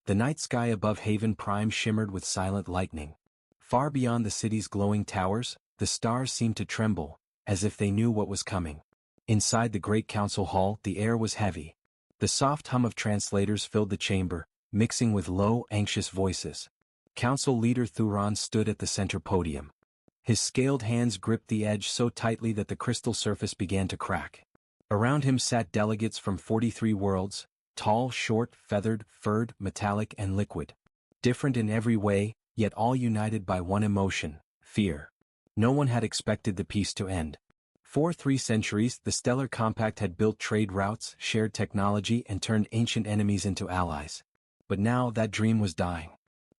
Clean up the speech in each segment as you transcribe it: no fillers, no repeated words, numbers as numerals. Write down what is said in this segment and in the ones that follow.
The night sky above Haven Prime shimmered with silent lightning. Far beyond the city's glowing towers, the stars seemed to tremble, as if they knew what was coming. Inside the great council hall, the air was heavy. The soft hum of translators filled the chamber, mixing with low, anxious voices. Council leader Thuron stood at the center podium. His scaled hands gripped the edge so tightly that the crystal surface began to crack. Around him sat delegates from 43 worlds, tall, short, feathered, furred, metallic, and liquid. Different in every way, yet all united by one emotion: fear. No one had expected the peace to end. For 3 centuries, the Stellar Compact had built trade routes, shared technology, and turned ancient enemies into allies. But now that dream was dying.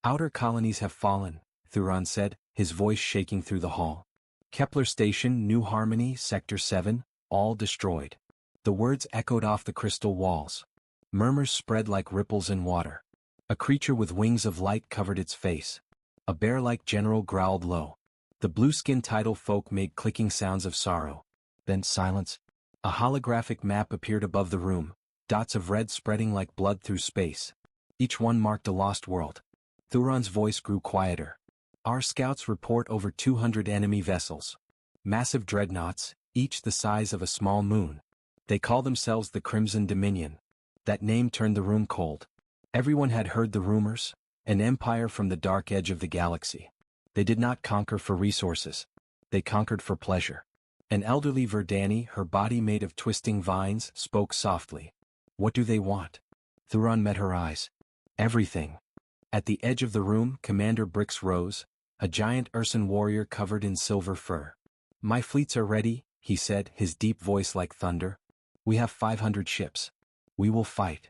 Outer colonies have fallen, Thuron said, his voice shaking through the hall. Kepler Station, New Harmony, Sector 7, all destroyed. The words echoed off the crystal walls. Murmurs spread like ripples in water. A creature with wings of light covered its face. A bear-like general growled low. The blue-skinned tidal folk made clicking sounds of sorrow. Then silence. A holographic map appeared above the room, dots of red spreading like blood through space. Each one marked a lost world. Thuron's voice grew quieter. Our scouts report over 200 enemy vessels. Massive dreadnoughts, each the size of a small moon. They call themselves the Crimson Dominion. That name turned the room cold. Everyone had heard the rumors, an empire from the dark edge of the galaxy. They did not conquer for resources. They conquered for pleasure. An elderly Verdani, her body made of twisting vines, spoke softly. What do they want? Thuron met her eyes. Everything. At the edge of the room, Commander Brix rose, a giant Ursan warrior covered in silver fur. My fleets are ready, he said, his deep voice like thunder. We have 500 ships. We will fight.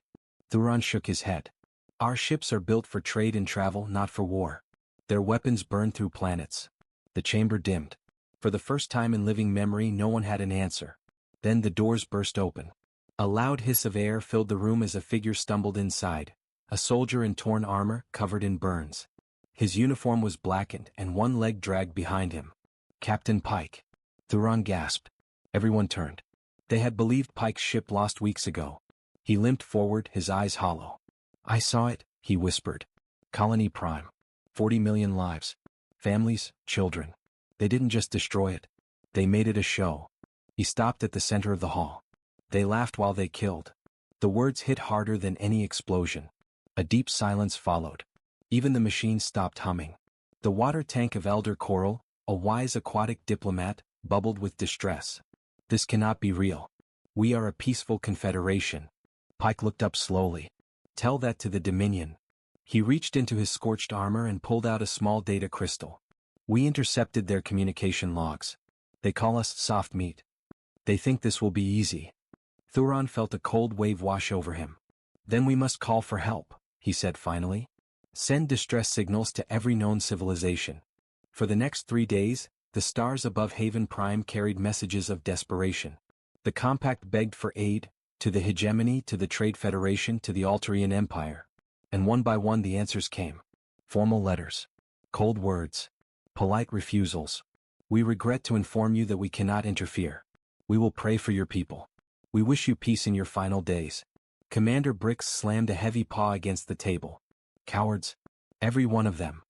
Thuron shook his head. Our ships are built for trade and travel, not for war. Their weapons burn through planets. The chamber dimmed. For the first time in living memory, no one had an answer. Then the doors burst open. A loud hiss of air filled the room as a figure stumbled inside, a soldier in torn armor, covered in burns. His uniform was blackened and one leg dragged behind him. Captain Pike. Thuron gasped. Everyone turned. They had believed Pike's ship lost weeks ago. He limped forward, his eyes hollow. I saw it, he whispered. Colony Prime. 40 million lives. Families, children. They didn't just destroy it. They made it a show. He stopped at the center of the hall. They laughed while they killed. The words hit harder than any explosion. A deep silence followed. Even the machines stopped humming. The water tank of Elder Coral, a wise aquatic diplomat, bubbled with distress. This cannot be real. We are a peaceful confederation. Pike looked up slowly. Tell that to the Dominion. He reached into his scorched armor and pulled out a small data crystal. We intercepted their communication logs. They call us soft meat. They think this will be easy. Thuron felt a cold wave wash over him. Then we must call for help, he said finally. Send distress signals to every known civilization. For the next 3 days, the stars above Haven Prime carried messages of desperation. The Compact begged for aid, to the Hegemony, to the Trade Federation, to the Altarian Empire. And one by one the answers came. Formal letters. Cold words. Polite refusals. We regret to inform you that we cannot interfere. We will pray for your people. We wish you peace in your final days. Commander Brix slammed a heavy paw against the table. Cowards. Every one of them.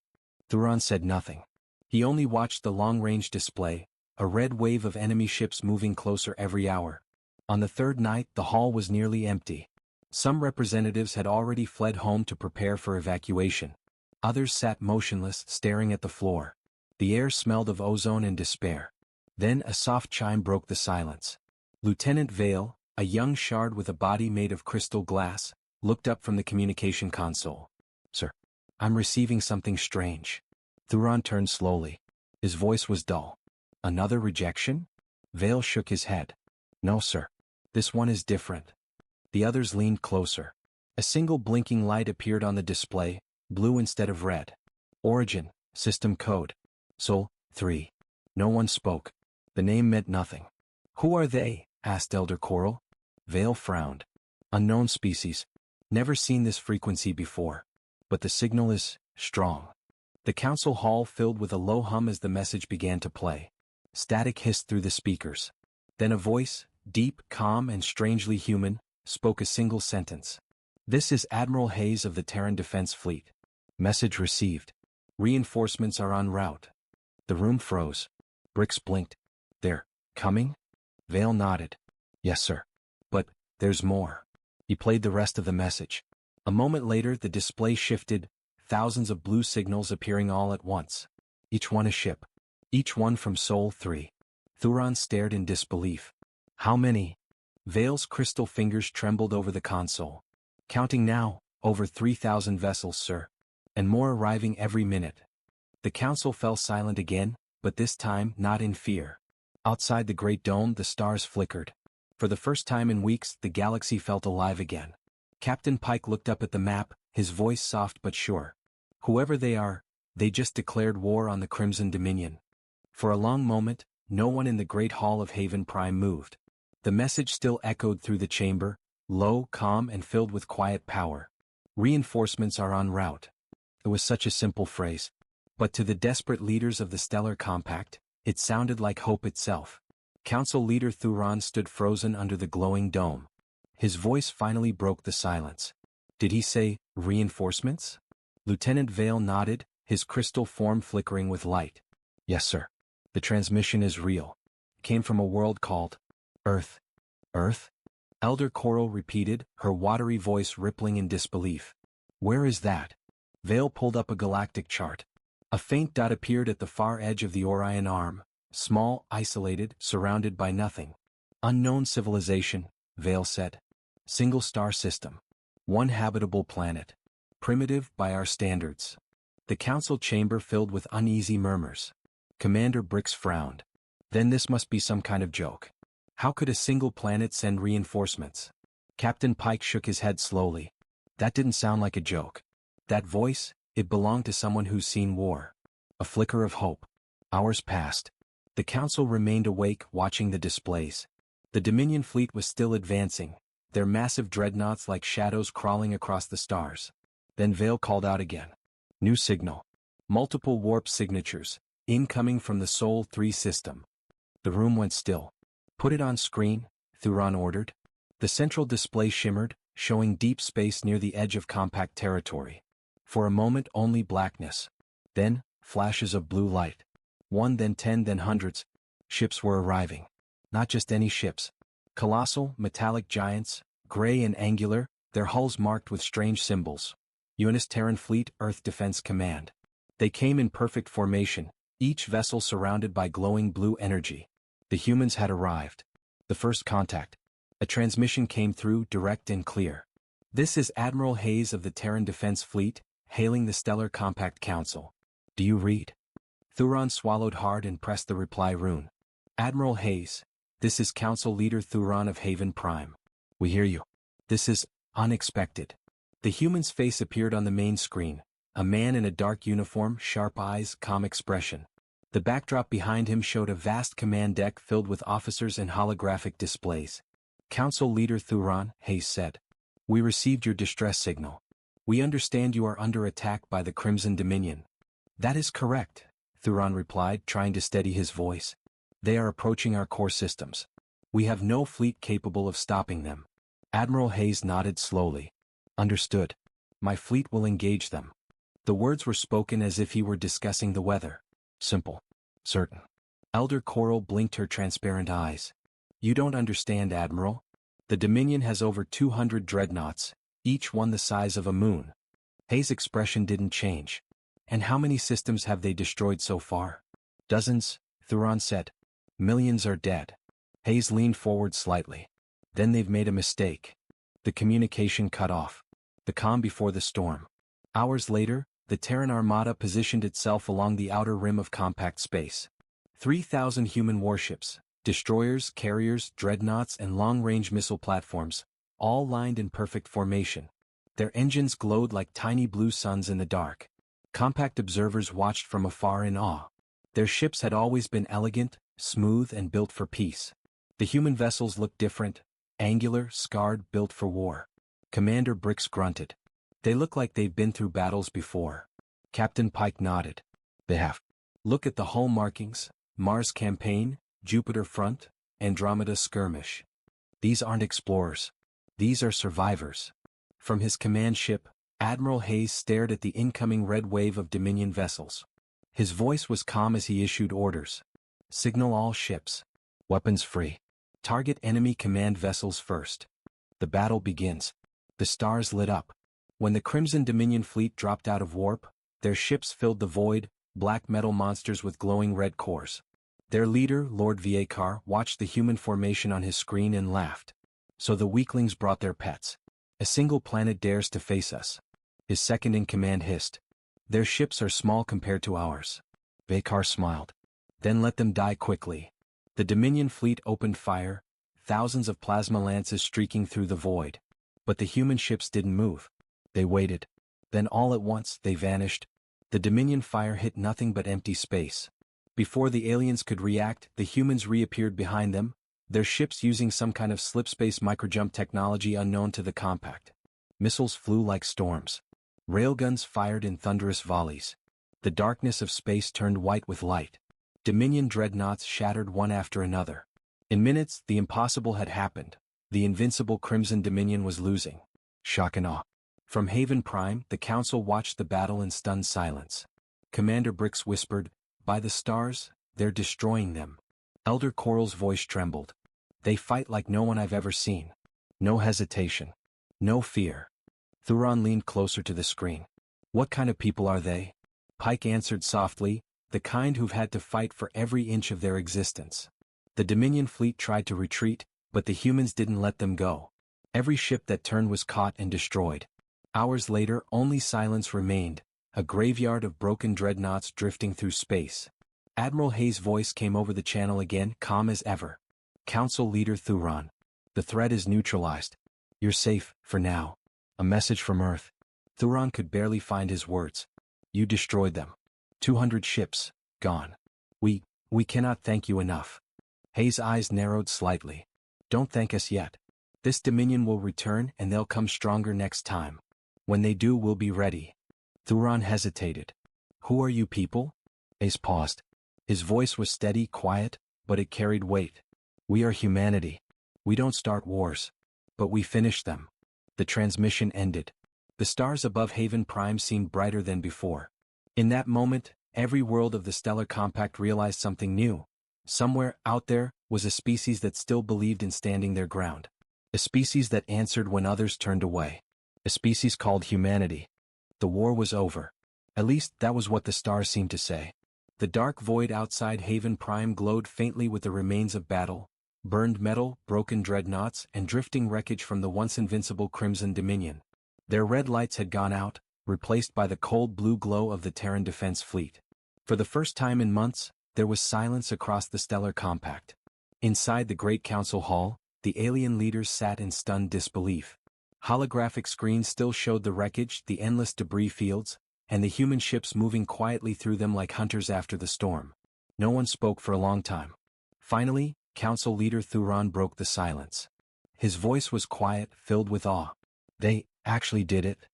Thuron said nothing. He only watched the long-range display, a red wave of enemy ships moving closer every hour. On the third night, the hall was nearly empty. Some representatives had already fled home to prepare for evacuation. Others sat motionless, staring at the floor. The air smelled of ozone and despair. Then a soft chime broke the silence. Lieutenant Vale, a young shard with a body made of crystal glass, looked up from the communication console. Sir, I'm receiving something strange. Thuron turned slowly. His voice was dull. Another rejection? Vale shook his head. No, sir. This one is different. The others leaned closer. A single blinking light appeared on the display, blue instead of red. Origin, system code. Sol 3. No one spoke. The name meant nothing. Who are they? Asked Elder Coral. Vale frowned. Unknown species. Never seen this frequency before. But the signal is strong. The council hall filled with a low hum as the message began to play. Static hissed through the speakers. Then a voice, deep, calm, and strangely human, spoke a single sentence. This is Admiral Hayes of the Terran Defense Fleet. Message received. Reinforcements are en route. The room froze. Bricks blinked. They're coming? Vale nodded. Yes, sir. But there's more. He played the rest of the message. A moment later the display shifted, thousands of blue signals appearing all at once. Each one a ship. Each one from Sol 3. Thuron stared in disbelief. How many? Vale's crystal fingers trembled over the console. Counting now, over 3,000 vessels, sir. And more arriving every minute. The council fell silent again, but this time not in fear. Outside the great dome the stars flickered. For the first time in weeks the galaxy felt alive again. Captain Pike looked up at the map, his voice soft but sure. Whoever they are, they just declared war on the Crimson Dominion. For a long moment, no one in the Great Hall of Haven Prime moved. The message still echoed through the chamber, low, calm and filled with quiet power. Reinforcements are en route. It was such a simple phrase. But to the desperate leaders of the Stellar Compact, it sounded like hope itself. Council leader Thuron stood frozen under the glowing dome. His voice finally broke the silence. Did he say, reinforcements? Lieutenant Vale nodded, his crystal form flickering with light. Yes, sir. The transmission is real. It came from a world called Earth. Earth? Elder Coral repeated, her watery voice rippling in disbelief. Where is that? Vale pulled up a galactic chart. A faint dot appeared at the far edge of the Orion Arm, small, isolated, surrounded by nothing. Unknown civilization, Vale said. Single star system. One habitable planet. Primitive by our standards. The council chamber filled with uneasy murmurs. Commander Brix frowned. Then this must be some kind of joke. How could a single planet send reinforcements? Captain Pike shook his head slowly. That didn't sound like a joke. That voice, it belonged to someone who's seen war. A flicker of hope. Hours passed. The council remained awake, watching the displays. The Dominion fleet was still advancing, their massive dreadnoughts like shadows crawling across the stars. Then Vale called out again. New signal. Multiple warp signatures, incoming from the Sol 3 system. The room went still. Put it on screen, Thuron ordered. The central display shimmered, showing deep space near the edge of compact territory. For a moment only blackness. Then, flashes of blue light. One, then 10, then hundreds. Ships were arriving. Not just any ships. Colossal, metallic giants, gray and angular, their hulls marked with strange symbols. Unis Terran Fleet Earth Defense Command. They came in perfect formation, each vessel surrounded by glowing blue energy. The humans had arrived. The first contact. A transmission came through, direct and clear. This is Admiral Hayes of the Terran Defense Fleet, hailing the Stellar Compact Council. Do you read? Thuron swallowed hard and pressed the reply rune. Admiral Hayes, this is Council Leader Thuron of Haven Prime. We hear you. This is unexpected. The human's face appeared on the main screen, a man in a dark uniform, sharp eyes, calm expression. The backdrop behind him showed a vast command deck filled with officers and holographic displays. Council Leader Thuron, Hayes said. We received your distress signal. We understand you are under attack by the Crimson Dominion. That is correct, Thuron replied, trying to steady his voice. They are approaching our core systems. We have no fleet capable of stopping them. Admiral Hayes nodded slowly. Understood. My fleet will engage them. The words were spoken as if he were discussing the weather. Simple. Certain. Elder Coral blinked her transparent eyes. You don't understand, Admiral. The Dominion has over 200 dreadnoughts, each one the size of a moon. Hayes' expression didn't change. And how many systems have they destroyed so far? Dozens, Thuron said. Millions are dead. Hayes leaned forward slightly. Then they've made a mistake. The communication cut off. The calm before the storm. Hours later, the Terran Armada positioned itself along the outer rim of compact space. 3,000 human warships, destroyers, carriers, dreadnoughts and long-range missile platforms, all lined in perfect formation. Their engines glowed like tiny blue suns in the dark. Compact observers watched from afar in awe. Their ships had always been elegant, smooth and built for peace. The human vessels looked different, angular, scarred, built for war. Commander Brix grunted. They look like they've been through battles before. Captain Pike nodded. They have. Look at the hull markings, Mars Campaign, Jupiter Front, Andromeda Skirmish. These aren't explorers. These are survivors. From his command ship, Admiral Hayes stared at the incoming red wave of Dominion vessels. His voice was calm as he issued orders. Signal all ships. Weapons free. Target enemy command vessels first. The battle begins. The stars lit up. When the Crimson Dominion fleet dropped out of warp, their ships filled the void, black metal monsters with glowing red cores. Their leader, Lord Viekar, watched the human formation on his screen and laughed. So the weaklings brought their pets. A single planet dares to face us. His second-in-command hissed. Their ships are small compared to ours. Viekar smiled. Then let them die quickly. The Dominion fleet opened fire, thousands of plasma lances streaking through the void. But the human ships didn't move. They waited. Then all at once, they vanished. The Dominion fire hit nothing but empty space. Before the aliens could react, the humans reappeared behind them, their ships using some kind of slipspace microjump technology unknown to the compact. Missiles flew like storms. Railguns fired in thunderous volleys. The darkness of space turned white with light. Dominion dreadnoughts shattered one after another. In minutes, the impossible had happened. The invincible Crimson Dominion was losing. Shock and awe. From Haven Prime, the Council watched the battle in stunned silence. Commander Brix whispered, "By the stars, they're destroying them." Elder Coral's voice trembled. "They fight like no one I've ever seen. No hesitation. No fear." Thuron leaned closer to the screen. "What kind of people are they?" Pike answered softly, "The kind who've had to fight for every inch of their existence." The Dominion fleet tried to retreat, but the humans didn't let them go. Every ship that turned was caught and destroyed. Hours later, only silence remained, a graveyard of broken dreadnoughts drifting through space. Admiral Hayes' voice came over the channel again, calm as ever. "Council Leader Thuron. The threat is neutralized. You're safe, for now. A message from Earth." Thuron could barely find his words. "You destroyed them. 200 ships, gone. We cannot thank you enough." Hayes' eyes narrowed slightly. "Don't thank us yet. This Dominion will return and they'll come stronger next time. When they do, we'll be ready." Thuron hesitated. "Who are you people?" Hayes paused. His voice was steady, quiet, but it carried weight. "We are humanity. We don't start wars. But we finish them." The transmission ended. The stars above Haven Prime seemed brighter than before. In that moment, every world of the stellar compact realized something new. Somewhere, out there, was a species that still believed in standing their ground. A species that answered when others turned away. A species called humanity. The war was over. At least, that was what the stars seemed to say. The dark void outside Haven Prime glowed faintly with the remains of battle, burned metal, broken dreadnoughts, and drifting wreckage from the once invincible Crimson Dominion. Their red lights had gone out, replaced by the cold blue glow of the Terran Defense Fleet. For the first time in months, there was silence across the stellar compact. Inside the Great Council Hall, the alien leaders sat in stunned disbelief. Holographic screens still showed the wreckage, the endless debris fields, and the human ships moving quietly through them like hunters after the storm. No one spoke for a long time. Finally, Council Leader Thuron broke the silence. His voice was quiet, filled with awe. "They actually did it."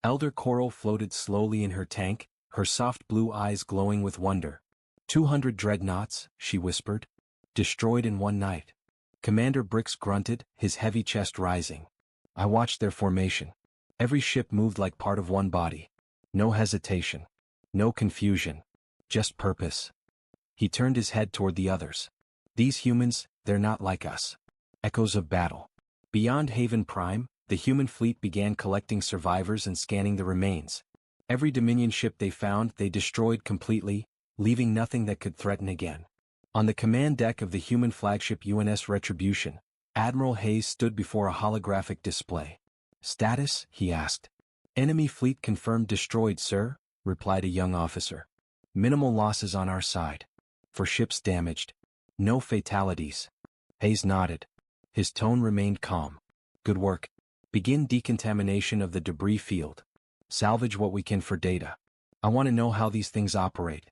Elder Coral floated slowly in her tank, her soft blue eyes glowing with wonder. 200 dreadnoughts, she whispered. Destroyed in one night. Commander Brix grunted, his heavy chest rising. "I watched their formation. Every ship moved like part of one body. No hesitation. No confusion. Just purpose." He turned his head toward the others. "These humans, they're not like us." Echoes of battle. Beyond Haven Prime, the human fleet began collecting survivors and scanning the remains. Every Dominion ship they found, they destroyed completely, leaving nothing that could threaten again. On the command deck of the human flagship UNS Retribution, Admiral Hayes stood before a holographic display. "Status?" he asked. "Enemy fleet confirmed destroyed, sir," replied a young officer. "Minimal losses on our side. For ships damaged. No fatalities." Hayes nodded. His tone remained calm. "Good work. Begin decontamination of the debris field. Salvage what we can for data. I want to know how these things operate."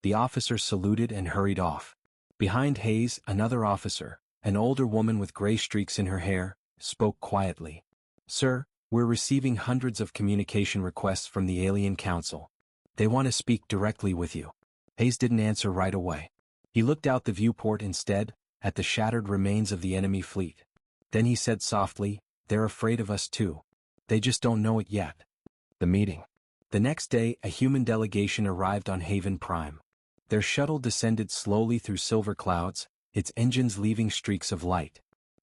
The officer saluted and hurried off. Behind Hayes, another officer, an older woman with gray streaks in her hair, spoke quietly. "Sir, we're receiving hundreds of communication requests from the Alien Council. They want to speak directly with you." Hayes didn't answer right away. He looked out the viewport instead, at the shattered remains of the enemy fleet. Then he said softly, "They're afraid of us too. They just don't know it yet. The meeting. The next day, a human delegation arrived on Haven Prime. Their shuttle descended slowly through silver clouds, its engines leaving streaks of light.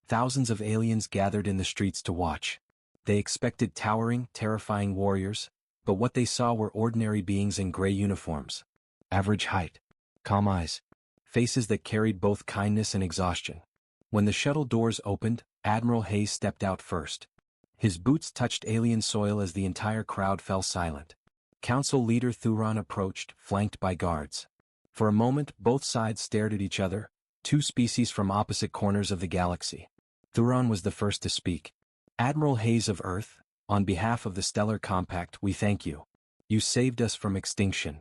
Thousands of aliens gathered in the streets to watch. They expected towering, terrifying warriors, but what they saw were ordinary beings in gray uniforms. Average height. Calm eyes. Faces that carried both kindness and exhaustion. When the shuttle doors opened, Admiral Hayes stepped out first. His boots touched alien soil as the entire crowd fell silent. Council leader Thuron approached, flanked by guards. For a moment, both sides stared at each other, two species from opposite corners of the galaxy. Thuron was the first to speak. Admiral Hayes of Earth, on behalf of the Stellar Compact, we thank you. You saved us from extinction.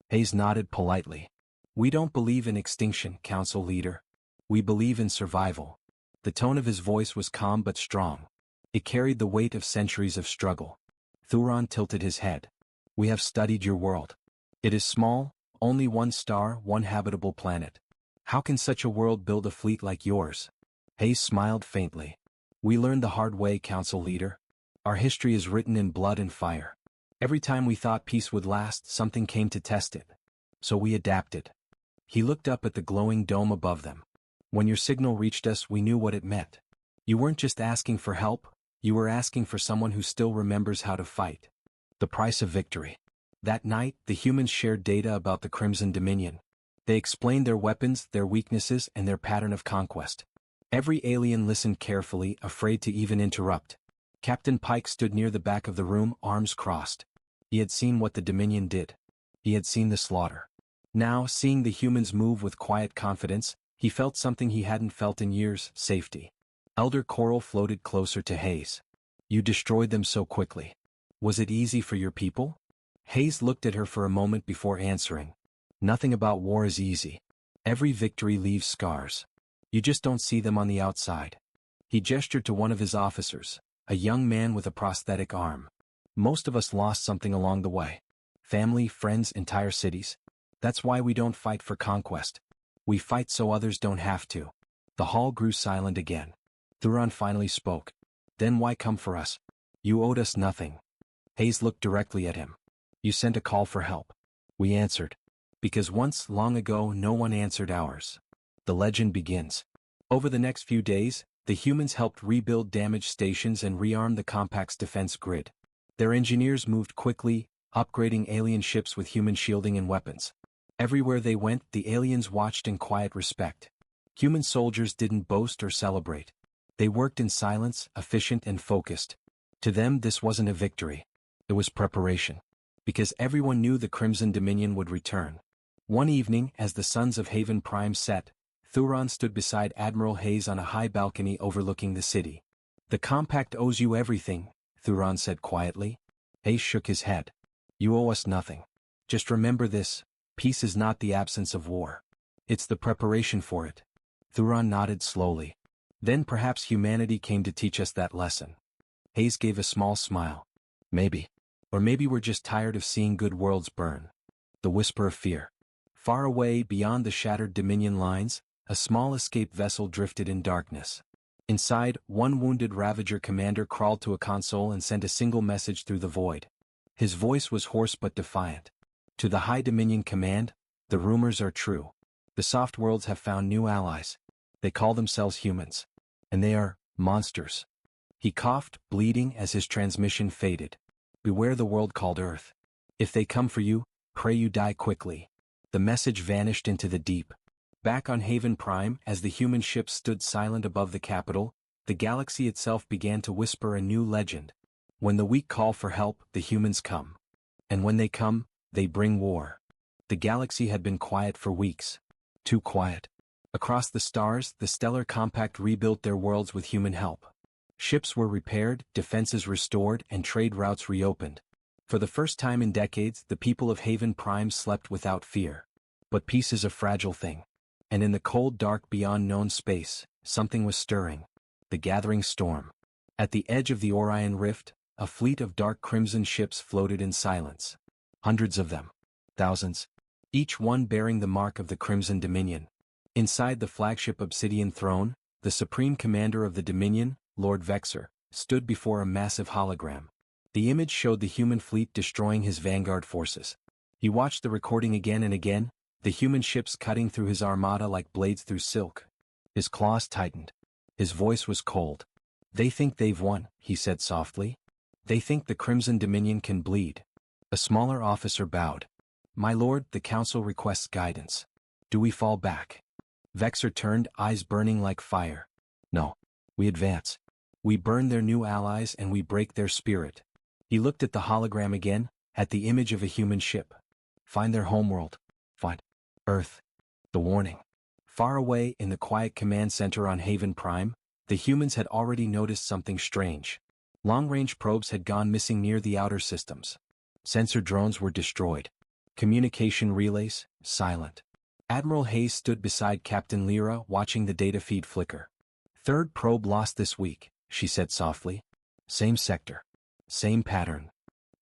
Hayes nodded politely. We don't believe in extinction, Council leader. We believe in survival. The tone of his voice was calm but strong. It carried the weight of centuries of struggle. Thuron tilted his head. We have studied your world. It is small, only one star, one habitable planet. How can such a world build a fleet like yours? Hayes smiled faintly. We learned the hard way, Council leader. Our history is written in blood and fire. Every time we thought peace would last, something came to test it. So we adapted. He looked up at the glowing dome above them. When your signal reached us, we knew what it meant. You weren't just asking for help, you were asking for someone who still remembers how to fight. The price of victory. That night, the humans shared data about the Crimson Dominion. They explained their weapons, their weaknesses, and their pattern of conquest. Every alien listened carefully, afraid to even interrupt. Captain Pike stood near the back of the room, arms crossed. He had seen what the Dominion did. He had seen the slaughter. Now, seeing the humans move with quiet confidence, he felt something he hadn't felt in years: safety. Elder Coral floated closer to Hayes. You destroyed them so quickly. Was it easy for your people? Hayes looked at her for a moment before answering. Nothing about war is easy. Every victory leaves scars. You just don't see them on the outside. He gestured to one of his officers, a young man with a prosthetic arm. Most of us lost something along the way. Family, friends, entire cities. That's why we don't fight for conquest. We fight so others don't have to. The hall grew silent again. Thuron finally spoke. Then why come for us? You owed us nothing. Hayes looked directly at him. You sent a call for help. We answered. Because once, long ago, no one answered ours. The legend begins. Over the next few days, the humans helped rebuild damaged stations and rearm the Compact's defense grid. Their engineers moved quickly, upgrading alien ships with human shielding and weapons. Everywhere they went, the aliens watched in quiet respect. Human soldiers didn't boast or celebrate. They worked in silence, efficient and focused. To them, this wasn't a victory. It was preparation. Because everyone knew the Crimson Dominion would return. One evening, as the suns of Haven Prime set, Thuron stood beside Admiral Hayes on a high balcony overlooking the city. The Compact owes you everything, Thuron said quietly. Hayes shook his head. You owe us nothing. Just remember this, peace is not the absence of war. It's the preparation for it. Thuron nodded slowly. Then perhaps humanity came to teach us that lesson. Hayes gave a small smile. Maybe. Or maybe we're just tired of seeing good worlds burn. The whisper of fear. Far away, beyond the shattered Dominion lines, a small escape vessel drifted in darkness. Inside, one wounded Ravager commander crawled to a console and sent a single message through the void. His voice was hoarse but defiant. To the High Dominion Command, the rumors are true. The soft worlds have found new allies. They call themselves humans. And they are monsters. He coughed, bleeding as his transmission faded. Beware the world called Earth. If they come for you, pray you die quickly. The message vanished into the deep. Back on Haven Prime, as the human ships stood silent above the capital, the galaxy itself began to whisper a new legend. When the weak call for help, the humans come. And when they come, they bring war. The galaxy had been quiet for weeks. Too quiet. Across the stars, the Stellar Compact rebuilt their worlds with human help. Ships were repaired, defenses restored, and trade routes reopened. For the first time in decades, the people of Haven Prime slept without fear. But peace is a fragile thing. And in the cold dark beyond known space, something was stirring. The gathering storm. At the edge of the Orion Rift, a fleet of dark crimson ships floated in silence. Hundreds of them. Thousands. Each one bearing the mark of the Crimson Dominion. Inside the flagship Obsidian Throne, the supreme commander of the Dominion, Lord Vexer, stood before a massive hologram. The image showed the human fleet destroying his vanguard forces. He watched the recording again and again, the human ships cutting through his armada like blades through silk. His claws tightened. His voice was cold. "They think they've won," he said softly. "They think the Crimson Dominion can bleed." A smaller officer bowed. "My lord, the council requests guidance. Do we fall back?" Vexer turned, eyes burning like fire. "No. We advance. We burn their new allies and we break their spirit." He looked at the hologram again, at the image of a human ship. "Find their homeworld. Find Earth." The warning. Far away in the quiet command center on Haven Prime, the humans had already noticed something strange. Long-range probes had gone missing near the outer systems. Sensor drones were destroyed. Communication relays, silent. Admiral Hayes stood beside Captain Lyra, watching the data feed flicker. "Third probe lost this week," she said softly. "Same sector. Same pattern."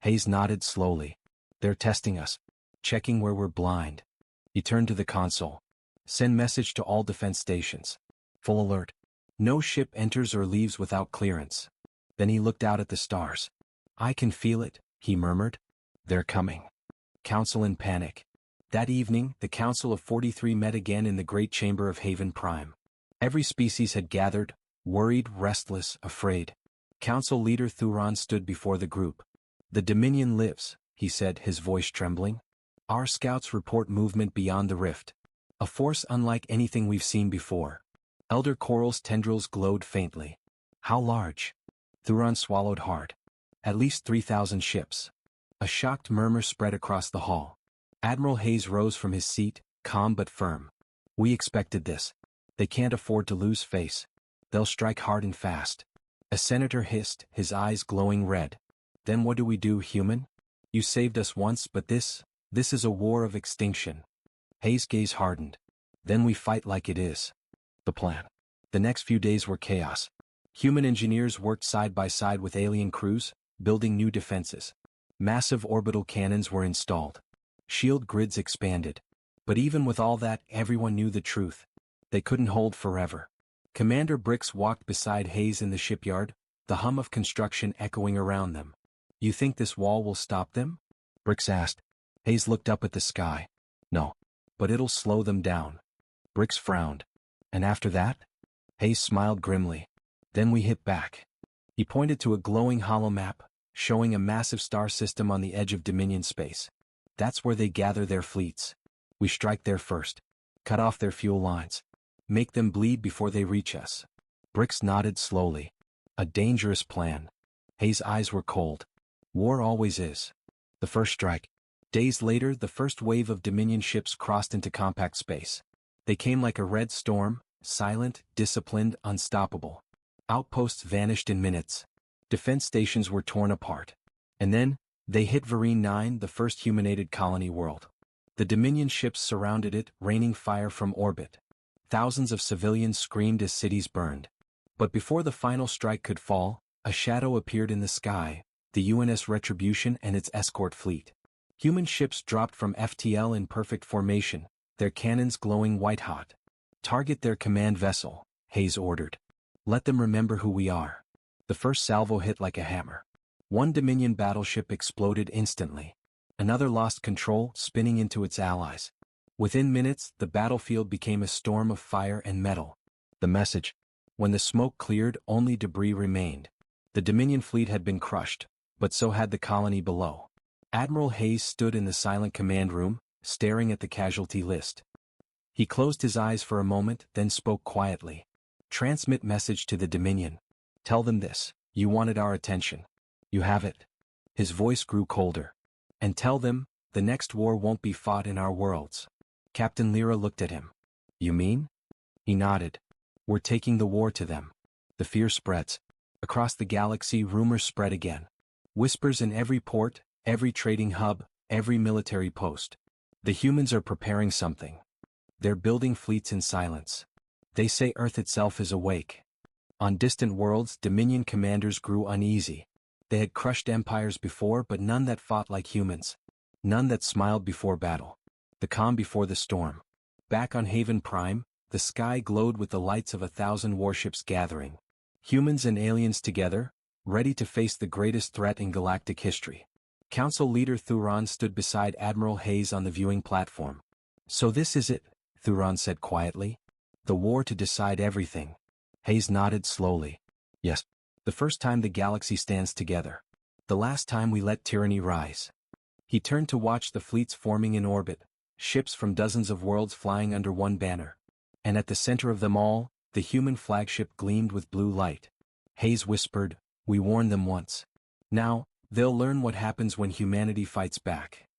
Hayes nodded slowly. "They're testing us. Checking where we're blind." He turned to the console. "Send message to all defense stations. Full alert. No ship enters or leaves without clearance." Then he looked out at the stars. "I can feel it," he murmured. "They're coming." Council in panic. That evening, the Council of 43 met again in the Great Chamber of Haven Prime. Every species had gathered, worried, restless, afraid. Council leader Thuron stood before the group. "The Dominion lives," he said, his voice trembling. "Our scouts report movement beyond the rift. A force unlike anything we've seen before." Elder Coral's tendrils glowed faintly. "How large?" Thuron swallowed hard. "At least 3,000 ships." A shocked murmur spread across the hall. Admiral Hayes rose from his seat, calm but firm. "We expected this. They can't afford to lose face. They'll strike hard and fast." A senator hissed, his eyes glowing red. "Then what do we do, human? You saved us once, but this is a war of extinction." Hayes' gaze hardened. "Then we fight like it is." The plan. The next few days were chaos. Human engineers worked side by side with alien crews, building new defenses. Massive orbital cannons were installed. Shield grids expanded. But even with all that, everyone knew the truth. They couldn't hold forever. Commander Brix walked beside Hayes in the shipyard, the hum of construction echoing around them. "You think this wall will stop them?" Brix asked. Hayes looked up at the sky. "No. But it'll slow them down." Brix frowned. "And after that?" Hayes smiled grimly. "Then we hit back." He pointed to a glowing holomap, showing a massive star system on the edge of Dominion space. "That's where they gather their fleets. We strike there first. Cut off their fuel lines. Make them bleed before they reach us." Brix nodded slowly. "A dangerous plan." Hayes' eyes were cold. "War always is." The first strike. Days later, the first wave of Dominion ships crossed into compact space. They came like a red storm, silent, disciplined, unstoppable. Outposts vanished in minutes. Defense stations were torn apart. And then, they hit Vereen 9, the first humanated colony world. The Dominion ships surrounded it, raining fire from orbit. Thousands of civilians screamed as cities burned. But before the final strike could fall, a shadow appeared in the sky, the UNS Retribution and its escort fleet. Human ships dropped from FTL in perfect formation, their cannons glowing white-hot. "Target their command vessel," Hayes ordered. "Let them remember who we are." The first salvo hit like a hammer. One Dominion battleship exploded instantly. Another lost control, spinning into its allies. Within minutes, the battlefield became a storm of fire and metal. The message. When the smoke cleared, only debris remained. The Dominion fleet had been crushed, but so had the colony below. Admiral Hayes stood in the silent command room, staring at the casualty list. He closed his eyes for a moment, then spoke quietly. "Transmit message to the Dominion. Tell them this. You wanted our attention. You have it." His voice grew colder. "And tell them, the next war won't be fought in our worlds." Captain Lyra looked at him. "You mean?" He nodded. "We're taking the war to them." The fear spreads. Across the galaxy, rumors spread again. Whispers in every port, every trading hub, every military post. The humans are preparing something. They're building fleets in silence. They say Earth itself is awake. On distant worlds, Dominion commanders grew uneasy. They had crushed empires before, but none that fought like humans. None that smiled before battle. The calm before the storm. Back on Haven Prime, the sky glowed with the lights of 1,000 warships gathering. Humans and aliens together, ready to face the greatest threat in galactic history. Council leader Thuron stood beside Admiral Hayes on the viewing platform. "So this is it," Thuron said quietly. "The war to decide everything." Hayes nodded slowly. "Yes. The first time the galaxy stands together. The last time we let tyranny rise." He turned to watch the fleets forming in orbit, ships from dozens of worlds flying under one banner. And at the center of them all, the human flagship gleamed with blue light. Hayes whispered, "We warned them once. Now, they'll learn what happens when humanity fights back."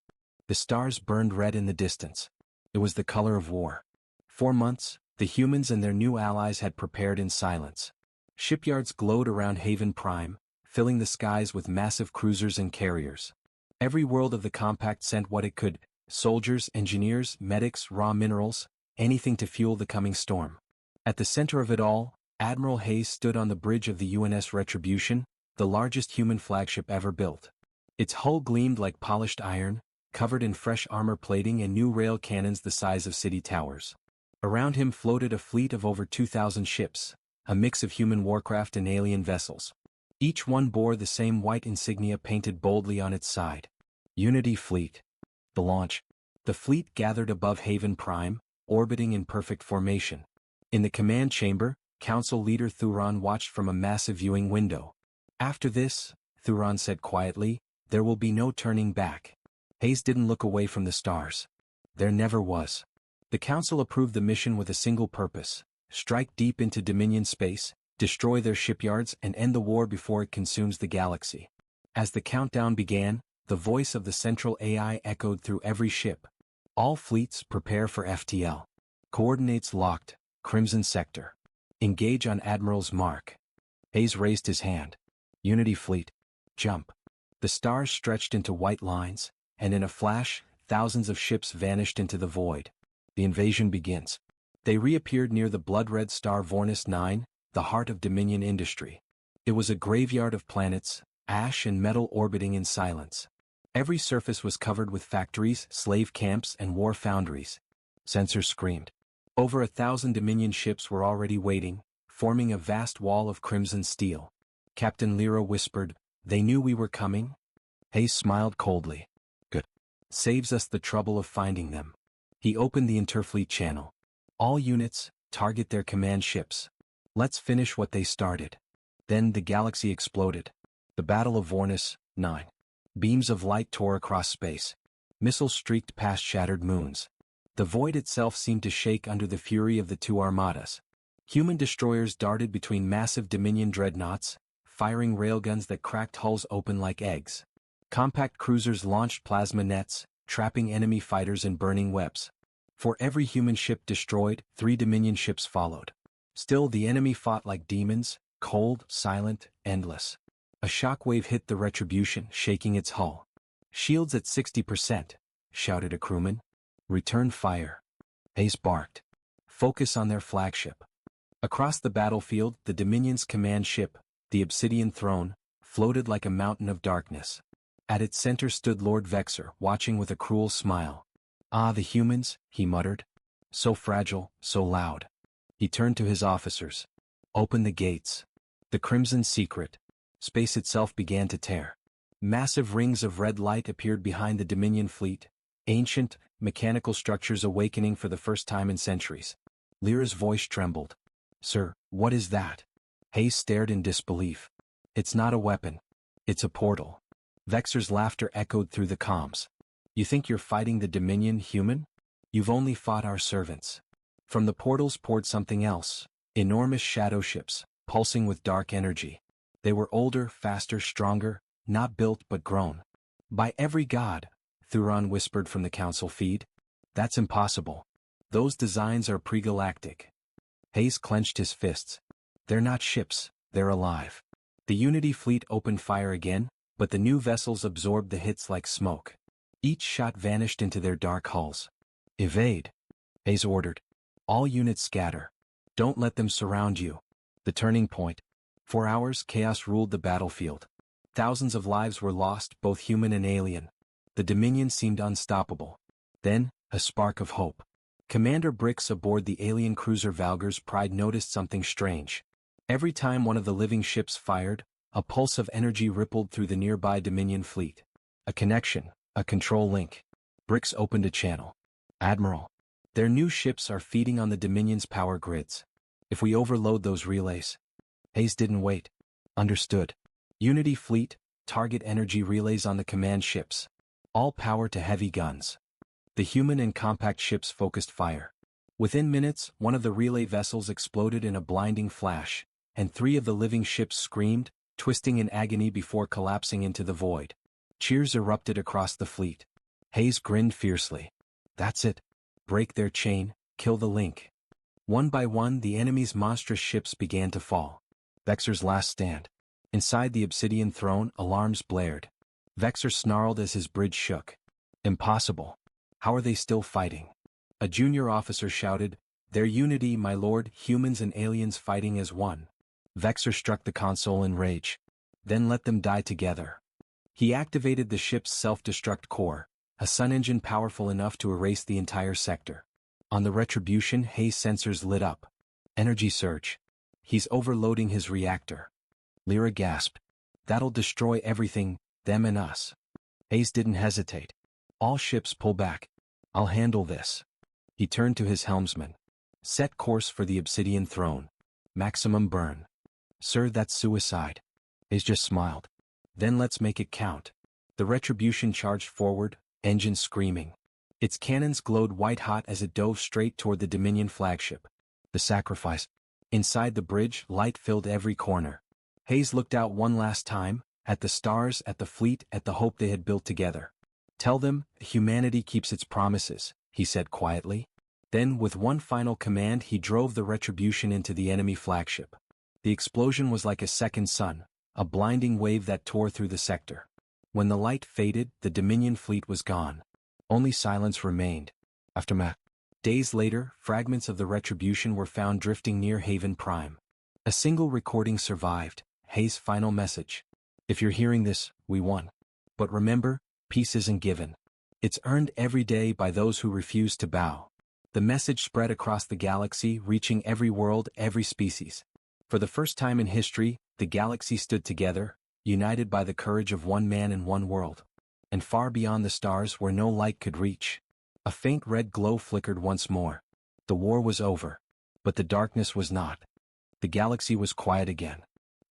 The stars burned red in the distance. It was the color of war. For months, the humans and their new allies had prepared in silence. Shipyards glowed around Haven Prime, filling the skies with massive cruisers and carriers. Every world of the compact sent what it could: soldiers, engineers, medics, raw minerals, anything to fuel the coming storm. At the center of it all, Admiral Hayes stood on the bridge of the UNS Retribution, the largest human flagship ever built. Its hull gleamed like polished iron, covered in fresh armor plating and new rail cannons the size of city towers. Around him floated a fleet of over 2,000 ships, a mix of human warcraft and alien vessels. Each one bore the same white insignia painted boldly on its side. Unity Fleet. The launch. The fleet gathered above Haven Prime, orbiting in perfect formation. In the command chamber, Council leader Thuron watched from a massive viewing window. "After this," Thuron said quietly, "there will be no turning back." Hayes didn't look away from the stars. There never was. The Council approved the mission with a single purpose: strike deep into Dominion space, destroy their shipyards and end the war before it consumes the galaxy. As the countdown began, the voice of the central AI echoed through every ship. "All fleets prepare for FTL. Coordinates locked, Crimson Sector. Engage on Admiral's mark." Hayes raised his hand. "Unity Fleet. Jump." The stars stretched into white lines, and in a flash, thousands of ships vanished into the void. The invasion begins. They reappeared near the blood-red star Vornis 9, the heart of Dominion industry. It was a graveyard of planets, ash and metal orbiting in silence. Every surface was covered with factories, slave camps, and war foundries. Sensors screamed. Over 1,000 Dominion ships were already waiting, forming a vast wall of crimson steel. Captain Lyra whispered, "They knew we were coming?" Hayes smiled coldly. "Good. Saves us the trouble of finding them." He opened the interfleet channel. "All units, target their command ships. Let's finish what they started." Then the galaxy exploded. The Battle of Vornis 9. Beams of light tore across space. Missiles streaked past shattered moons. The void itself seemed to shake under the fury of the two armadas. Human destroyers darted between massive Dominion dreadnoughts, firing railguns that cracked hulls open like eggs. Compact cruisers launched plasma nets, trapping enemy fighters in burning webs. For every human ship destroyed, 3 Dominion ships followed. Still the enemy fought like demons, cold, silent, endless. A shockwave hit the Retribution, shaking its hull. "Shields at 60%, shouted a crewman. "Return fire." Hayes barked. "Focus on their flagship." Across the battlefield, the Dominion's command ship, the Obsidian Throne, floated like a mountain of darkness. At its center stood Lord Vexor, watching with a cruel smile. "Ah, the humans," he muttered. "So fragile, so loud." He turned to his officers. "Open the gates." The Crimson Secret. Space itself began to tear. Massive rings of red light appeared behind the Dominion fleet, ancient, mechanical structures awakening for the first time in centuries. Lyra's voice trembled. "Sir, what is that?" Hayes stared in disbelief. "It's not a weapon. It's a portal." Vexor's laughter echoed through the comms. "You think you're fighting the Dominion, human? You've only fought our servants." From the portals poured something else, enormous shadow ships, pulsing with dark energy. They were older, faster, stronger, not built but grown. "By every god," Thuron whispered from the council feed. "That's impossible. Those designs are pre-galactic." Hayes clenched his fists. "They're not ships, they're alive." The Unity fleet opened fire again, but the new vessels absorbed the hits like smoke. Each shot vanished into their dark hulls. "Evade," Hayes ordered. "All units scatter. Don't let them surround you." The turning point. For hours, chaos ruled the battlefield. Thousands of lives were lost, both human and alien. The Dominion seemed unstoppable. Then, a spark of hope. Commander Brix aboard the alien cruiser Valgyr's Pride noticed something strange. Every time one of the living ships fired, A pulse of energy rippled through the nearby Dominion fleet. A connection, a control link. Bricks opened a channel. Admiral. Their new ships are feeding on the Dominion's power grids. If we overload those relays. Hayes didn't wait. Understood. Unity fleet, target energy relays on the command ships. All power to heavy guns. The human and compact ships focused fire. Within minutes, one of the relay vessels exploded in a blinding flash, and 3 of the living ships screamed, twisting in agony before collapsing into the void. Cheers erupted across the fleet. Hayes grinned fiercely. That's it. Break their chain, kill the link. One by one, the enemy's monstrous ships began to fall. Vexor's last stand. Inside the obsidian throne, alarms blared. Vexor snarled as his bridge shook. Impossible. How are they still fighting? A junior officer shouted, Their unity, my lord, humans and aliens fighting as one. Vexor struck the console in rage. Then let them die together. He activated the ship's self-destruct core, a sun engine powerful enough to erase the entire sector. On the Retribution, Hayes' sensors lit up. Energy surge. He's overloading his reactor. Lyra gasped. That'll destroy everything, them and us. Hayes didn't hesitate. All ships pull back. I'll handle this. He turned to his helmsman. Set course for the obsidian throne. Maximum burn. Sir, that's suicide. Hayes just smiled. Then let's make it count. The Retribution charged forward, engine screaming. Its cannons glowed white-hot as it dove straight toward the Dominion flagship. The sacrifice. Inside the bridge, light filled every corner. Hayes looked out one last time, at the stars, at the fleet, at the hope they had built together. Tell them, humanity keeps its promises, he said quietly. Then, with one final command, he drove the Retribution into the enemy flagship. The explosion was like a second sun, a blinding wave that tore through the sector. When the light faded, the Dominion fleet was gone. Only silence remained. Aftermath. Days later, fragments of the Retribution were found drifting near Haven Prime. A single recording survived, Hayes' final message. If you're hearing this, we won. But remember, peace isn't given. It's earned every day by those who refuse to bow. The message spread across the galaxy, reaching every world, every species. For the first time in history, the galaxy stood together, united by the courage of one man and one world. And far beyond the stars where no light could reach, a faint red glow flickered once more. The war was over. But the darkness was not. The galaxy was quiet again.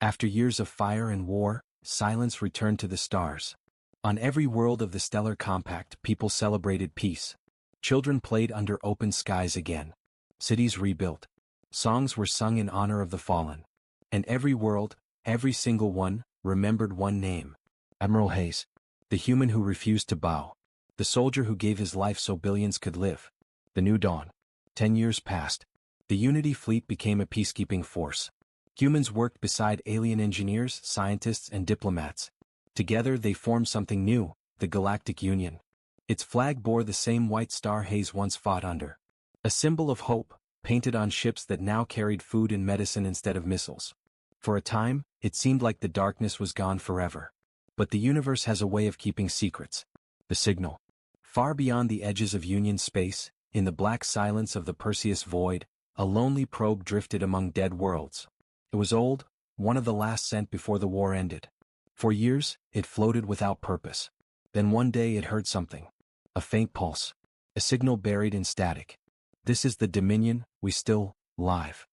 After years of fire and war, silence returned to the stars. On every world of the stellar compact, people celebrated peace. Children played under open skies again. Cities rebuilt. Songs were sung in honor of the fallen. And every world, every single one, remembered one name. Admiral Hayes. The human who refused to bow. The soldier who gave his life so billions could live. The new dawn. 10 years passed. The Unity fleet became a peacekeeping force. Humans worked beside alien engineers, scientists, and diplomats. Together they formed something new, the Galactic Union. Its flag bore the same white star Hayes once fought under. A symbol of hope, painted on ships that now carried food and medicine instead of missiles. For a time, it seemed like the darkness was gone forever. But the universe has a way of keeping secrets. The signal. Far beyond the edges of Union space, in the black silence of the Perseus void, a lonely probe drifted among dead worlds. It was old, one of the last sent before the war ended. For years, it floated without purpose. Then one day it heard something. A faint pulse. A signal buried in static. This is the Dominion, we still, live.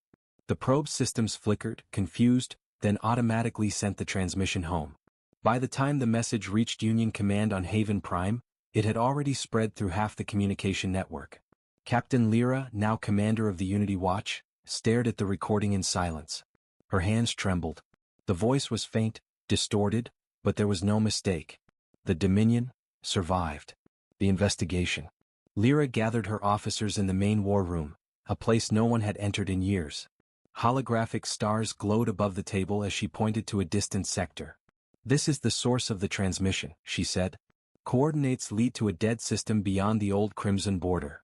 The probe's systems flickered, confused, then automatically sent the transmission home. By the time the message reached Union Command on Haven Prime, it had already spread through half the communication network. Captain Lyra, now commander of the Unity Watch, stared at the recording in silence. Her hands trembled. The voice was faint, distorted, but there was no mistake. The Dominion survived. The investigation. Lyra gathered her officers in the main war room, a place no one had entered in years. Holographic stars glowed above the table as she pointed to a distant sector. This is the source of the transmission, she said. Coordinates lead to a dead system beyond the old Crimson border.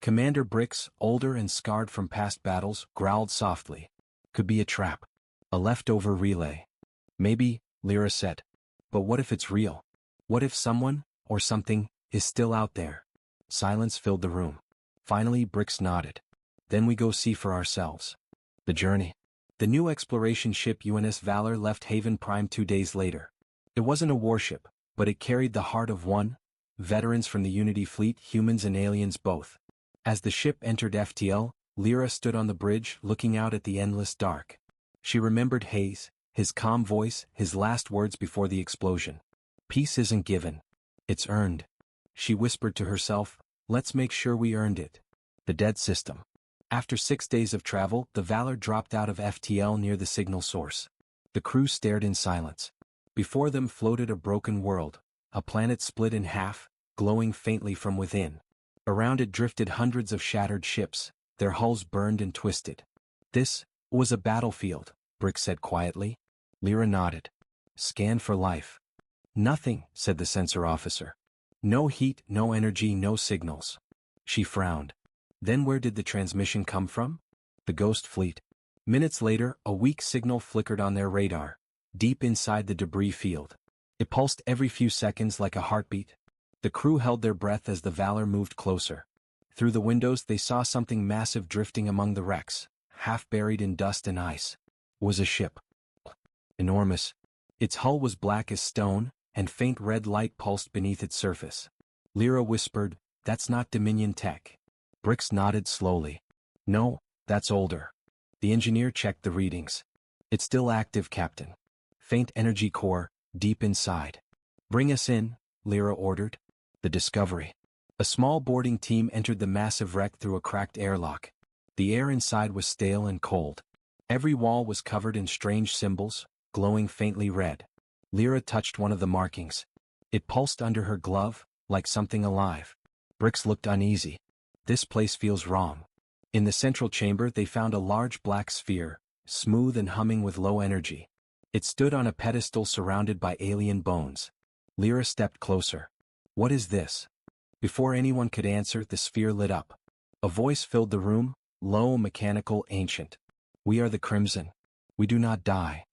Commander Bricks, older and scarred from past battles, growled softly. Could be a trap. A leftover relay. Maybe, Lyra said. But what if it's real? What if someone, or something, is still out there? Silence filled the room. Finally, Bricks nodded. Then we go see for ourselves. The journey. The new exploration ship UNS Valor left Haven Prime 2 days later. It wasn't a warship, but it carried the heart of one, veterans from the Unity fleet, humans and aliens both. As the ship entered FTL, Lyra stood on the bridge looking out at the endless dark. She remembered Hayes, his calm voice, his last words before the explosion. Peace isn't given. It's earned. She whispered to herself, let's make sure we earned it. The dead system. After 6 days of travel, the Valor dropped out of FTL near the signal source. The crew stared in silence. Before them floated a broken world, a planet split in half, glowing faintly from within. Around it drifted hundreds of shattered ships, their hulls burned and twisted. This was a battlefield, Brick said quietly. Lyra nodded. Scan for life. Nothing, said the sensor officer. No heat, no energy, no signals. She frowned. Then where did the transmission come from? The Ghost Fleet. Minutes later, a weak signal flickered on their radar, deep inside the debris field. It pulsed every few seconds like a heartbeat. The crew held their breath as the Valor moved closer. Through the windows they saw something massive drifting among the wrecks, half buried in dust and ice. It was a ship. Enormous. Its hull was black as stone, and faint red light pulsed beneath its surface. Lyra whispered, that's not Dominion tech. Bricks nodded slowly. No, that's older. The engineer checked the readings. It's still active, Captain. Faint energy core, deep inside. Bring us in, Lyra ordered. The Discovery. A small boarding team entered the massive wreck through a cracked airlock. The air inside was stale and cold. Every wall was covered in strange symbols, glowing faintly red. Lyra touched one of the markings. It pulsed under her glove, like something alive. Bricks looked uneasy. This place feels wrong. In the central chamber they found a large black sphere, smooth and humming with low energy. It stood on a pedestal surrounded by alien bones. Lyra stepped closer. What is this? Before anyone could answer, the sphere lit up. A voice filled the room, low, mechanical, ancient. We are the Crimson. We do not die.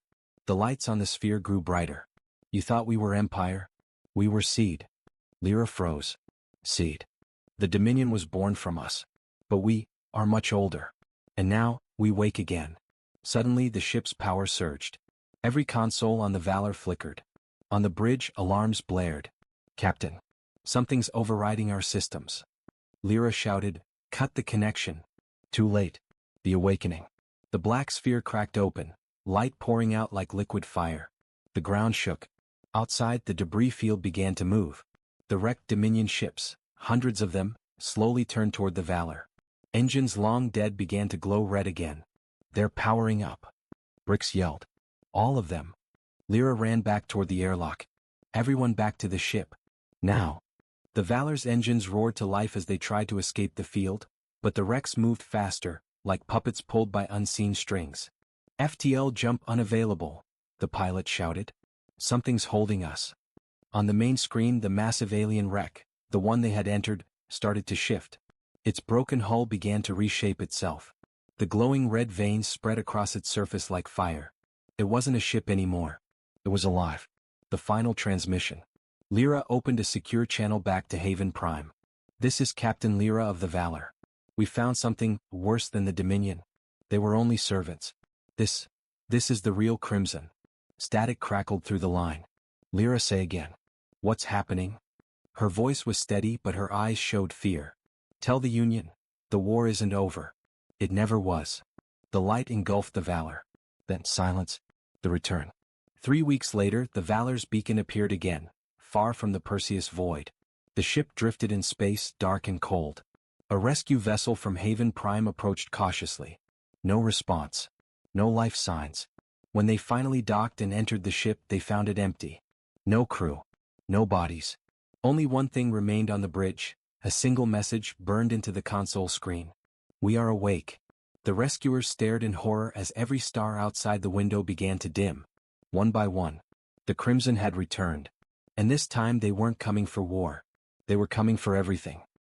The lights on the sphere grew brighter. You thought we were Empire? We were Seed. Lyra froze. Seed. The Dominion was born from us. But we are much older. And now, we wake again. Suddenly the ship's power surged. Every console on the Valor flickered. On the bridge, alarms blared. Captain. Something's overriding our systems. Lyra shouted, cut the connection. Too late. The awakening. The black sphere cracked open, light pouring out like liquid fire. The ground shook. Outside, the debris field began to move. The wrecked Dominion ships, hundreds of them, slowly turned toward the Valor. Engines long dead began to glow red again. They're powering up. Bricks yelled. All of them. Lyra ran back toward the airlock. Everyone back to the ship. Now. The Valor's engines roared to life as they tried to escape the field, but the wrecks moved faster, like puppets pulled by unseen strings. FTL jump unavailable, the pilot shouted. Something's holding us. On the main screen, the massive alien wreck, the one they had entered, started to shift. Its broken hull began to reshape itself. The glowing red veins spread across its surface like fire. It wasn't a ship anymore. It was alive. The final transmission. Lyra opened a secure channel back to Haven Prime. This is Captain Lyra of the Valor. We found something worse than the Dominion. They were only servants. This is the real Crimson. Static crackled through the line. Lyra, say again. What's happening? Her voice was steady but her eyes showed fear. Tell the Union. The war isn't over. It never was. The light engulfed the Valor. Then silence. The return. 3 weeks later, the Valor's beacon appeared again, far from the Perseus void. The ship drifted in space, dark and cold. A rescue vessel from Haven Prime approached cautiously. No response. No life signs. When they finally docked and entered the ship, they found it empty. No crew. No bodies. Only one thing remained on the bridge, a single message burned into the console screen. We are awake. The rescuers stared in horror as every star outside the window began to dim. One by one. The Crimson had returned. And this time they weren't coming for war. They were coming for everything.